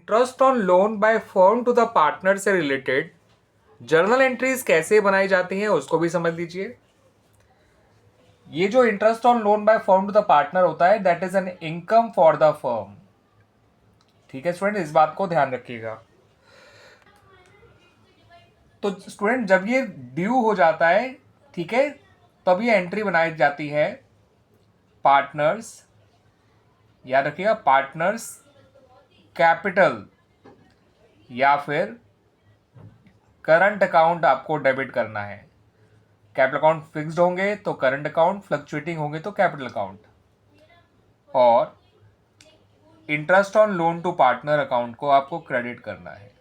Interest on loan by firm to the partner से related journal entries कैसे बनाई जाती हैं उसको भी समझ लीजिए। ये जो interest on loan by firm to the partner होता है that is an income for the firm. ठीक है स्टूडेंट, इस बात को ध्यान रखिएगा। तो स्टूडेंट जब ये ड्यू हो जाता है, ठीक है, तब ये एंट्री बनाई जाती है पार्टनर्स, याद रखिएगा, पार्टनर्स कैपिटल या फिर करंट अकाउंट आपको डेबिट करना है। कैपिटल अकाउंट फिक्स्ड होंगे तो करंट अकाउंट, फ्लक्चुएटिंग होंगे तो कैपिटल अकाउंट, और interest on loan to partner account को आपको क्रेडिट करना है।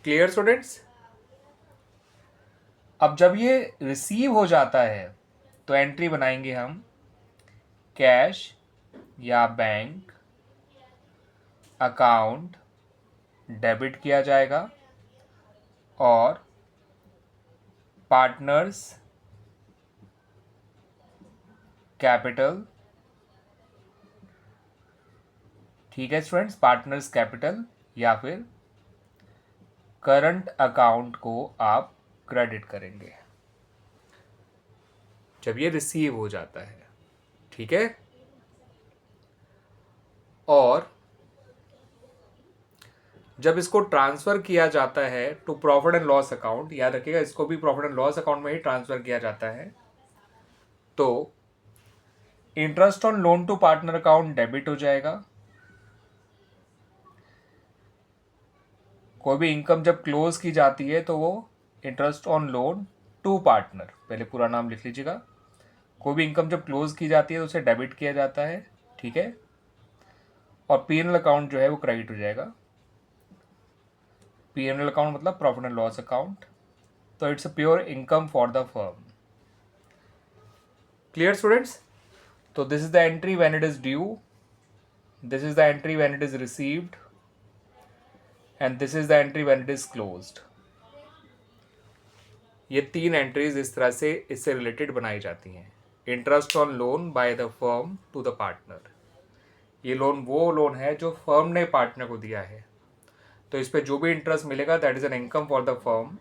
Clear students? अब जब ये रिसीव हो जाता है तो एंट्री बनाएंगे हम कैश या बैंक अकाउंट डेबिट किया जाएगा और पार्टनर्स कैपिटल, ठीक है स्टूडेंट्स, पार्टनर्स कैपिटल या फिर करंट अकाउंट को आप क्रेडिट करेंगे जब ये रिसीव हो जाता है। ठीक है, और जब इसको ट्रांसफर किया जाता है to profit and loss account, याद रखिएगा इसको भी प्रॉफिट एंड लॉस अकाउंट में ही ट्रांसफर किया जाता है, तो interest on loan to partner account debit हो जाएगा। कोई भी इनकम जब क्लोज की जाती है तो वो interest on loan to partner, पहले पूरा नाम लिख लीजिएगा, कोई भी इनकम जब क्लोज की जाती है तो उसे डेबिट किया जाता है। ठीक है, और पीएनएल अकाउंट जो है वो क्रेडिट हो जाएगा। पीएनएल अकाउंट मतलब प्रॉफिट एंड लॉस अकाउंट, तो it's a pure income for the firm. Clear students? तो this is the entry when it is due, this is the entry when it is received, and this is the entry when it is closed. ये तीन entries इस तरह से इससे related बनाई जाती हैं। Interest on loan by the firm to the partner, ये लोन वो लोन है जो फर्म ने पार्टनर को दिया है, तो इस पर जो भी इंटरेस्ट मिलेगा that is an income for the firm.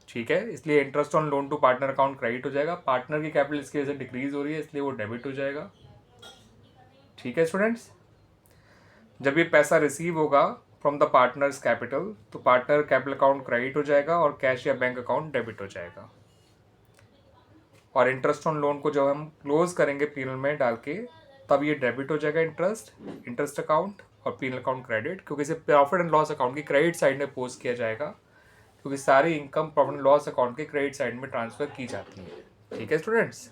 ठीक है, इसलिए interest on loan to partner account credit हो जाएगा। पार्टनर की कैपिटल इसकी वजह से डिक्रीज हो रही है इसलिए वो डेबिट हो जाएगा। ठीक है स्टूडेंट्स, जब ये पैसा रिसीव होगा फ्रॉम द पार्टनर्स कैपिटल तो पार्टनर कैपिटल अकाउंट क्रेडिट हो जाएगा और कैश या बैंक अकाउंट डेबिट हो जाएगा। और इंटरेस्ट ऑन लोन को जब हम क्लोज करेंगे पीएनएल में डाल के तब ये डेबिट हो जाएगा इंटरेस्ट अकाउंट और पीएनएल अकाउंट क्रेडिट, क्योंकि इसे प्रॉफिट एंड लॉस अकाउंट की क्रेडिट साइड में पोस्ट किया जाएगा, क्योंकि सारी income profit and loss account के क्रेडिट साइड में ट्रांसफर की जाती है। ठीक है स्टूडेंट्स?